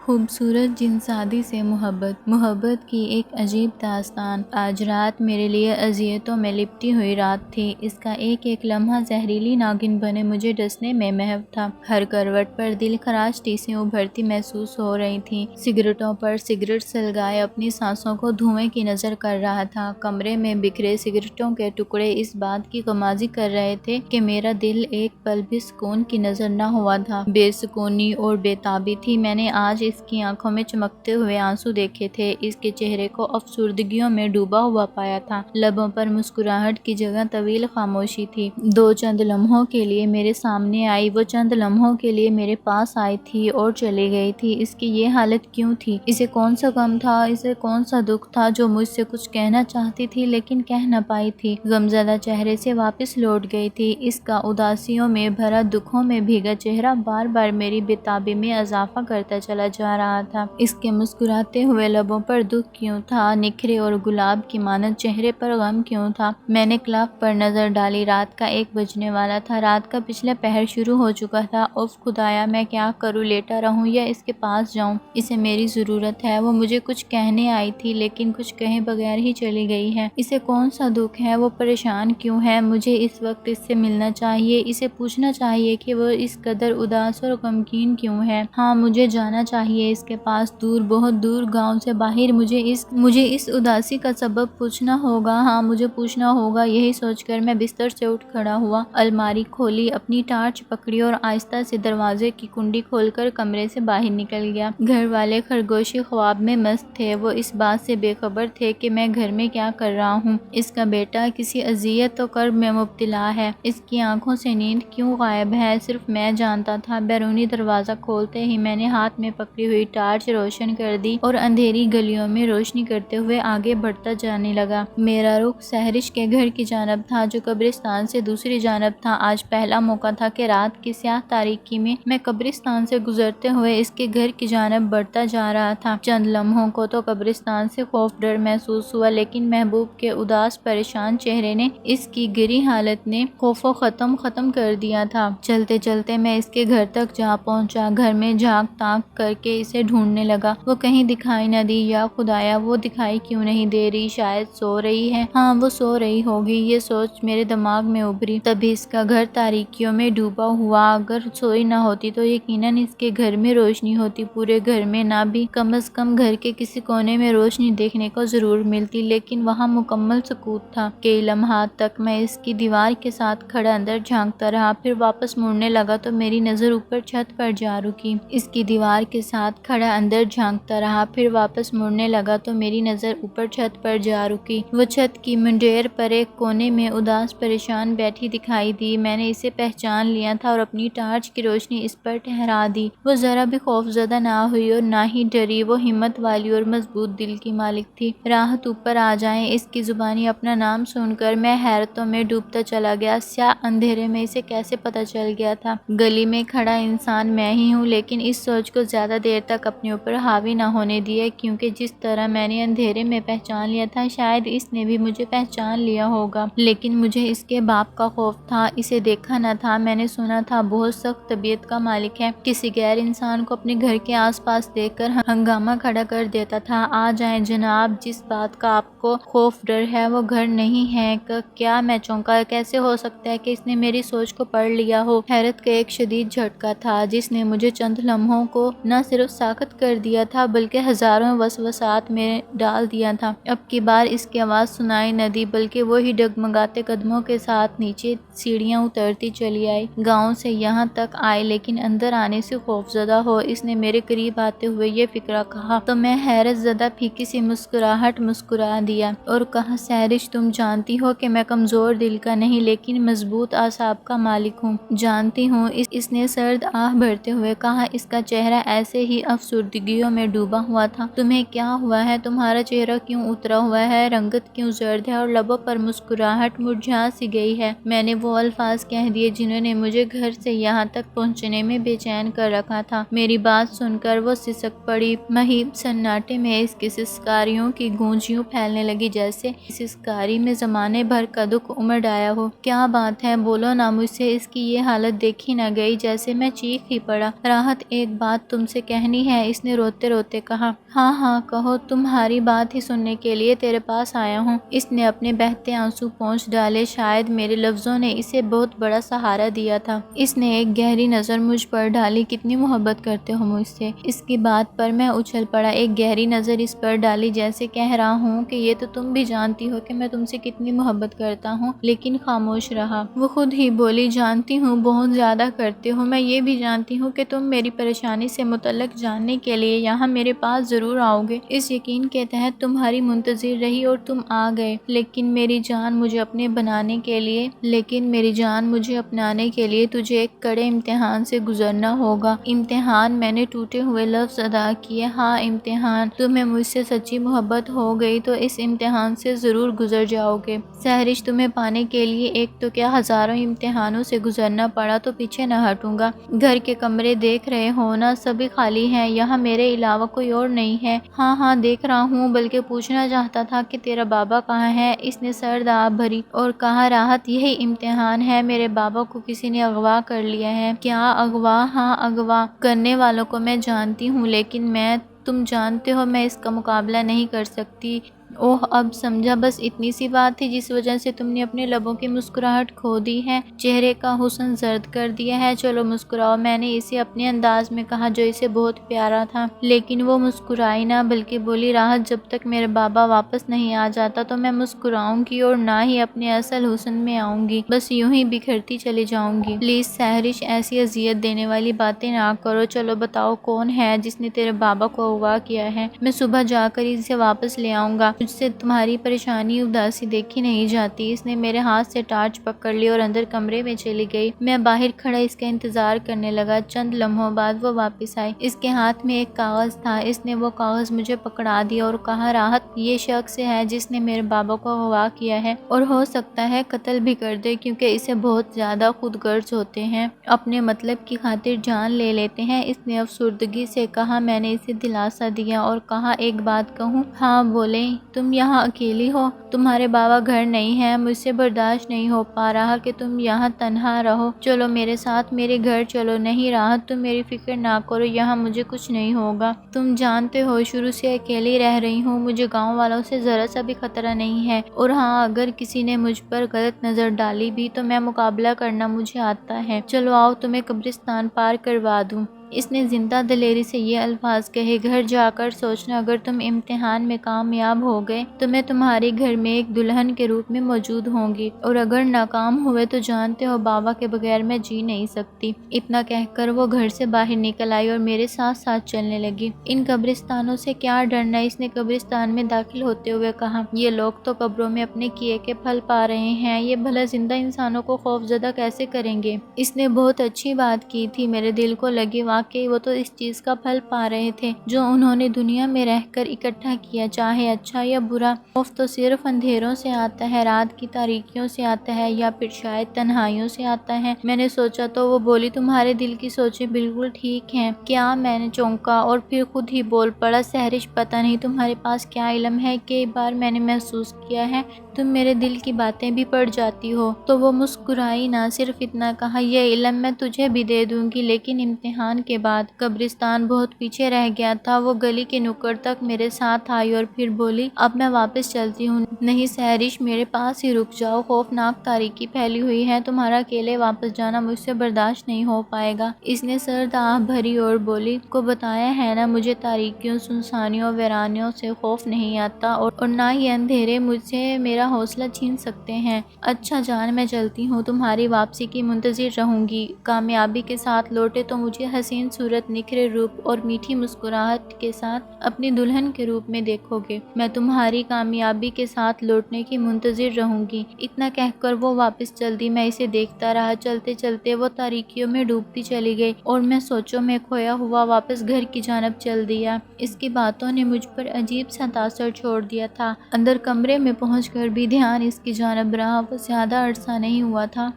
خوبصورت جنسادی سے محبت کی ایک عجیب داستان۔ آج رات میرے لیے اذیتوں میں لپٹی ہوئی رات تھی۔ اس کا ایک ایک لمحہ زہریلی ناگن بنے مجھے ڈسنے میں محو تھا۔ ہر کروٹ پر دل خراش ٹیسیں ابھرتی محسوس ہو رہی تھیں۔ سگریٹوں پر سگریٹ سلگائے اپنی سانسوں کو دھوئیں کی نظر کر رہا تھا۔ کمرے میں بکھرے سگریٹوں کے ٹکڑے اس بات کی غمازی کر رہے تھے کہ میرا دل ایک پل بھی سکون کی نظر نہ ہوا تھا۔ بے سکونی اور بے تابی تھی۔ میں نے آج اس کی آنکھوں میں چمکتے ہوئے آنسو دیکھے تھے۔ اس کے چہرے کو افسردگیوں میں ڈوبا ہوا پایا تھا۔ لبوں پر مسکراہٹ کی جگہ طویل خاموشی تھی۔ دو چند لمحوں کے لیے میرے سامنے آئی، وہ چند لمحوں کے لیے میرے پاس آئی تھی اور چلی گئی تھی۔ اس کی یہ حالت کیوں تھی؟ اسے کون سا غم تھا؟ اسے کون سا دکھ تھا جو مجھ سے کچھ کہنا چاہتی تھی لیکن کہہ نہ پائی تھی؟ غمزدہ چہرے سے واپس لوٹ گئی تھی۔ اس کا اداسیوں میں بھرا، دکھوں میں بھیگا چہرہ بار بار میری بے تابی میں اضافہ کرتا چلا جا رہا تھا۔ اس کے مسکراتے ہوئے لبوں پر دکھ کیوں تھا؟ نکھرے اور گلاب کی مانند چہرے پر غم کیوں تھا؟ میں نے کلاک پر نظر ڈالی۔ رات کا 1 بجنے والا تھا۔ رات کا پچھلا پہر شروع ہو چکا تھا۔ اف خدایا، میں کیا کروں؟ لیٹا رہوں یا اس کے پاس جاؤں؟ اسے میری ضرورت ہے۔ وہ مجھے کچھ کہنے آئی تھی لیکن کچھ کہے بغیر ہی چلی گئی ہے۔ اسے کون سا دکھ ہے؟ وہ پریشان کیوں ہے؟ مجھے اس وقت اس سے ملنا چاہیے۔ اسے پوچھنا چاہیے کہ وہ اس قدر اداس اور غمگین کیوں ہے۔ ہاں، مجھے جانا چاہیے اس کے پاس، دور، بہت دور، گاؤں سے باہر۔ مجھے اس اداسی کا سبب پوچھنا ہوگا۔ ہاں، مجھے پوچھنا ہوگا۔ یہی سوچ کر میں بستر سے اٹھ کھڑا ہوا، الماری کھولی، اپنی ٹارچ پکڑی اور آہستہ سے دروازے کی کنڈی کھول کر کمرے سے باہر نکل گیا۔ گھر والے خرگوشی خواب میں مست تھے۔ وہ اس بات سے بے خبر تھے کہ میں گھر میں کیا کر رہا ہوں۔ اس کا بیٹا کسی اذیت و کرب میں مبتلا ہے۔ اس کی آنکھوں سے نیند کیوں غائب ہے؟ صرف میں جانتا تھا۔ بیرونی دروازہ کھولتے ہی میں نے ہاتھ میں پکڑی ہوئی ٹارچ روشن کر دی اور اندھیری گلیوں میں روشنی کرتے ہوئے آگے بڑھتا جانے لگا۔ میرا رخ سحرش کے گھر کی جانب تھا جو قبرستان سے دوسری جانب تھا۔ آج پہلا موقع تھا کہ رات کی سیاہ تاریکی میں قبرستان سے گزرتے ہوئے اس کے گھر کی جانب بڑھتا جا رہا تھا۔ چند لمحوں کو تو قبرستان سے خوف ڈر محسوس ہوا، لیکن محبوب کے اداس پریشان چہرے نے، اس کی گری حالت نے خوف و ختم کر دیا تھا۔ چلتے چلتے میں اس کے گھر تک جا پہنچا۔ گھر میں جھانک تانک کر کے اسے ڈھونڈنے لگا۔ وہ کہیں دکھائی نہ دی۔ یا خدایا، وہ دکھائی کیوں نہیں دے رہی؟ شاید سو رہی ہے۔ ہاں، وہ سو رہی ہوگی، یہ سوچ میرے دماغ میں ابھری۔ تبھی اس کا گھر تاریکیوں میں ڈوبا ہوا۔ اگر سوئی نہ ہوتی تو یقیناً اس کے گھر میں روشنی ہوتی۔ پورے گھر میں نہ بھی، کم از کم گھر کے کسی کونے میں روشنی دیکھنے کو ضرور ملتی، لیکن وہاں مکمل سکوت تھا۔ کئی لمحات تک میں اس کی دیوار کے ساتھ کھڑا اندر جھانکتا رہا، پھر واپس مڑنے لگا تو میری نظر اوپر چھت پر جا رکی۔ اس کی دیوار کے ساتھ کھڑا اندر جھانکتا رہا، پھر واپس مڑنے لگا تو میری نظر اوپر چھت پر جا رکی۔ وہ چھت کی منڈیر پر ایک کونے میں اداس پریشان بیٹھی دکھائی دی۔ میں نے اسے پہچان لیا تھا اور اپنی ٹارچ کی روشنی اس پر ٹھہرا دی۔ وہ ذرا بھی خوف زدہ نہ ہوئی اور نہ ہی ڈری۔ وہ ہمت والی اور مضبوط دل کی مالک تھی۔ راحت اوپر آ جائیں، اس کی زبانی اپنا نام سن کر میں حیرتوں میں ڈوبتا چلا گیا۔ سیاہ اندھیرے میں اسے کیسے پتہ چل گیا تھا؟ گلی میں کھڑا انسان میں ہی ہوں، لیکن اس سوچ کو زیادہ دیر تک اپنے اوپر حاوی نہ ہونے دیا، کیونکہ جس طرح میں نے اندھیرے میں پہچان لیا تھا، شاید اس نے بھی مجھے پہچان لیا ہوگا۔ لیکن مجھے اس کے باپ کا خوف تھا۔ اسے دیکھا نہ تھا، میں نے سنا تھا بہت سخت طبیعت کا مالک ہے، کسی غیر انسان کو اپنے گھر کے آس پاس دیکھ کر ہنگامہ کھڑا کر دیتا تھا۔ آ جائیں جناب، جس بات کا آپ کو خوف ڈر ہے وہ گھر نہیں ہے۔ کیا؟ میں چونکا۔ کیسے ہو سکتا ہے کہ اس نے میری سوچ کو پڑھ لیا ہو؟ حیرت کا ایک شدید جھٹکا تھا جس نے مجھے چند لمحوں کو نہ صرف ساکت کر دیا تھا بلکہ ہزاروں وسوسات میں ڈال دیا تھا۔ اب کی بار اس کی آواز سنائی نہ دی، بلکہ وہی ڈگمگاتے قدموں کے ساتھ نیچے سیڑھیاں اترتی چلی آئی۔ گاؤں سے یہاں تک آئے لیکن اندر آنے سے خوف زدہ ہو، اس نے میرے قریب آتے ہوئے یہ فقرہ کہا تو میں حیرت زدہ پھیکی سی مسکراہٹ مسکرا دیا اور کہا، سحرش، تم جانتی ہو کہ میں کمزور دل کا نہیں لیکن مضبوط اعصاب کا مالک ہوں۔ جانتی ہوں، اس نے سرد آہ بھرتے ہوئے کہا۔ اس کا چہرہ ایسے ہی افسردگیوں میں ڈوبا ہوا تھا۔ تمہیں کیا ہوا ہے؟ تمہارا چہرہ کیوں اترا ہوا ہے؟ رنگت کیوں زرد ہے اور لبوں پر مسکراہٹ مرجھا سی گئی ہے؟ میں نے وہ الفاظ کہہ دیے جنہوں نے مجھے گھر سے یہاں تک پہنچنے میں بے چین کر رکھا تھا۔ میری بات سن کر وہ سسک پڑی۔ مہیب سناٹے میں اس کی سسکاریوں کی گونج یوں پھیلنے لگی جیسے سسکاری میں زمانے بھر کا دکھ امڈ آیا ہو۔ کیا بات ہے؟ بولو نا، مجھ سے اس کی یہ حالت دیکھی نہ گئی۔ جیسے میں چیخ ہی پڑا۔ راحت، ایک بات تم سے کہنی ہے؟ اس نے روتے روتے کہا۔ ہاں ہاں کہو، تمہاری بات ہی سننے کے لیے تیرے پاس آیا ہوں۔ اس نے اپنے بہتے آنسو پونچھ ڈالے، شاید میرے لفظوں نے اسے بہت بڑا سہارا دیا تھا۔ اس نے ایک گہری نظر مجھ پر ڈالی، کتنی محبت کرتے ہو مجھ سے؟ اس کی بات پر میں اچھل پڑا، ایک گہری نظر اس پر ڈالی جیسے کہہ رہا ہوں کہ یہ تو تم بھی جانتی ہو کہ میں تم سے کتنی محبت کرتا ہوں، لیکن خاموش رہا۔ وہ خود ہی بولی، جانتی ہوں بہت زیادہ کرتے ہو، میں یہ بھی جانتی ہوں کہ تم میری پریشانی سے متعلق جاننے کے لیے یہاں میرے پاس ضرور آؤ گے۔ اس یقین کے تحت تمہاری منتظر رہی اور تم آ گئے، لیکن میری جان مجھے اپنانے کے لیے تجھے ایک کڑے امتحان سے گزرنا ہوگا۔ امتحان؟ میں نے ٹوٹے ہوئے لفظ ادا کیے۔ ہاں امتحان۔ تمہیں مجھ سے سچی محبت ہو گئی تو اس امتحان سے ضرور گزر جاؤ گے۔ سحرش، تمہیں پانے کے لیے ایک تو کیا ہزاروں امتحانوں سے گزرنا پڑا تو پیچھے نہ ہٹوں گا۔ گھر کے کمرے دیکھ رہے ہو نا، سبھی خالی ہیں، یہاں میرے علاوہ کوئی اور نہیں ہے۔ ہاں ہاں دیکھ رہا ہوں، بلکہ پوچھنا چاہتا تھا کہ تیرا بابا کہاں ہے؟ اس نے سرد آہ بھری اور کہا، راحت یہی امتحان ہے، میرے بابا کو کسی نے اغوا کر لیا ہے۔ کیا اغوا؟ ہاں اغوا کرنے والوں کو میں جانتی ہوں، لیکن تم جانتے ہو میں اس کا مقابلہ نہیں کر سکتی۔ اوہ اب سمجھا، بس اتنی سی بات تھی جس وجہ سے تم نے اپنے لبوں کی مسکراہٹ کھو دی ہے، چہرے کا حسن زرد کر دیا ہے۔ چلو مسکراؤ، میں نے اسے اپنے انداز میں کہا جو اسے بہت پیارا تھا، لیکن وہ مسکرائی نہ، بلکہ بولی، راحت جب تک میرا بابا واپس نہیں آ جاتا تو میں مسکراؤں گی اور نہ ہی اپنے اصل حسن میں آؤں گی، بس یوں ہی بکھرتی چلی جاؤں گی۔ پلیز سحرش، ایسی اذیت دینے والی باتیں نہ کرو، چلو بتاؤ کون ہے جس نے تیرے بابا کو اغوا کیا ہے؟ میں صبح جا کر اسے واپس لے آؤں گا، مجھ سے تمہاری پریشانی اداسی دیکھی نہیں جاتی۔ اس نے میرے ہاتھ سے ٹارچ پکڑ لی اور اندر کمرے میں چلی گئی۔ میں باہر کھڑا اس کا انتظار کرنے لگا۔ چند لمحوں بعد وہ واپس آئی، اس کے ہاتھ میں ایک کاغذ تھا۔ اس نے وہ کاغذ مجھے پکڑا دیا اور کہا، راحت یہ شخص ہے جس نے میرے بابا کو اغوا کیا ہے اور ہو سکتا ہے قتل بھی کر دے، کیونکہ اسے بہت زیادہ خود غرض ہوتے ہیں، اپنے مطلب کی خاطر جان لے لیتے ہیں۔ اس نے افسردگی سے کہا۔ میں نے اسے دلاسا دیا اور کہا، ایک بات کہوں؟ ہاں بولیں۔ تم یہاں اکیلی ہو؟ تمہارے بابا گھر نہیں ہیں؟ مجھ سے برداشت نہیں ہو پا رہا کہ تم یہاں تنہا رہو، چلو میرے ساتھ میرے گھر چلو۔ نہیں راحت، تم میری فکر نہ کرو، یہاں مجھے کچھ نہیں ہوگا۔ تم جانتے ہو شروع سے اکیلی رہ رہی ہوں، مجھے گاؤں والوں سے ذرا سا بھی خطرہ نہیں ہے، اور ہاں اگر کسی نے مجھ پر غلط نظر ڈالی بھی تو میں مقابلہ کرنا مجھے آتا ہے۔ چلو آؤ تمہیں قبرستان پار کروا دوں۔ اس نے زندہ دلیری سے یہ الفاظ کہے، گھر جا کر سوچنا، اگر تم امتحان میں کامیاب ہو گئے تو میں تمہارے گھر میں ایک دلہن کے روپ میں موجود ہوں گی، اور اگر ناکام ہوئے تو جانتے ہو بابا کے بغیر میں جی نہیں سکتی۔ اتنا کہہ کر وہ گھر سے باہر نکل آئی اور میرے ساتھ ساتھ چلنے لگی۔ ان قبرستانوں سے کیا ڈرنا؟ اس نے قبرستان میں داخل ہوتے ہوئے کہا، یہ لوگ تو قبروں میں اپنے کیے کے پھل پا رہے ہیں، یہ بھلا زندہ انسانوں کو خوف زدہ کیسے کریں گے؟ اس نے بہت اچھی بات کی تھی، میرے دل کو لگی، واقعی وہ تو اس چیز کا پھل پا رہے تھے جو انہوں نے دنیا میں رہ کر اکٹھا کیا، چاہے اچھا یا برا۔ خوف تو صرف اندھیروں سے آتا ہے، رات کی تاریکیوں سے آتا ہے، یا پھر شاید تنہائیوں سے آتا ہے۔ میں نے سوچا تو وہ بولی، تمہارے دل کی سوچیں بالکل ٹھیک ہیں۔ کیا؟ میں نے چونکا اور پھر خود ہی بول پڑا، سحرش پتہ نہیں تمہارے پاس کیا علم ہے، کئی بار میں نے محسوس کیا ہے تم میرے دل کی باتیں بھی پڑھ جاتی ہو۔ تو وہ مسکرائی، نہ صرف اتنا کہا، یہ علم میں تجھے بھی دے دوں گی، لیکن امتحان کے بعد۔ قبرستان بہت پیچھے رہ گیا تھا، وہ گلی کے نکڑ تک میرے ساتھ آئی اور پھر بولی، اب میں واپس چلتی ہوں۔ نہیں سحرش، میرے پاس ہی رک جاؤ، خوفناک تاریکی پھیلی ہوئی ہے، تمہارا اکیلے واپس جانا مجھ سے برداشت نہیں ہو پائے گا۔ اس نے سرد آہ بھری اور بولی، کو بتایا ہے نا، مجھے تاریکیوں، سنسانیوں، ویرانیوں سے خوف نہیں آتا، اور نہ ہی اندھیرے مجھ سے میرا حوصلہ چھین سکتے ہیں۔ اچھا جان، میں چلتی ہوں، تمہاری واپسی کی منتظر رہوں گی۔ کامیابی کے ساتھ لوٹے تو مجھے حسین صورت، نکھرے روپ اور میٹھی مسکراہٹ کے ساتھ اپنی دلہن کے روپ میں دیکھو گے۔ میں تمہاری کامیابی کے ساتھ لوٹنے کی منتظر رہوں گی۔ اتنا کہہ کر وہ واپس چل دی۔ میں اسے دیکھتا رہا، چلتے چلتے وہ تاریکیوں میں ڈوبتی چلی گئی اور میں سوچوں میں کھویا ہوا واپس گھر کی جانب چل دیا۔ اس کی باتوں نے مجھ پر عجیب سا تاثر چھوڑ دیا تھا۔ اندر کمرے میں پہنچ کر بھی دھیان اس کی جانب رہا۔ وہ زیادہ عرصہ نہیں ہوا تھا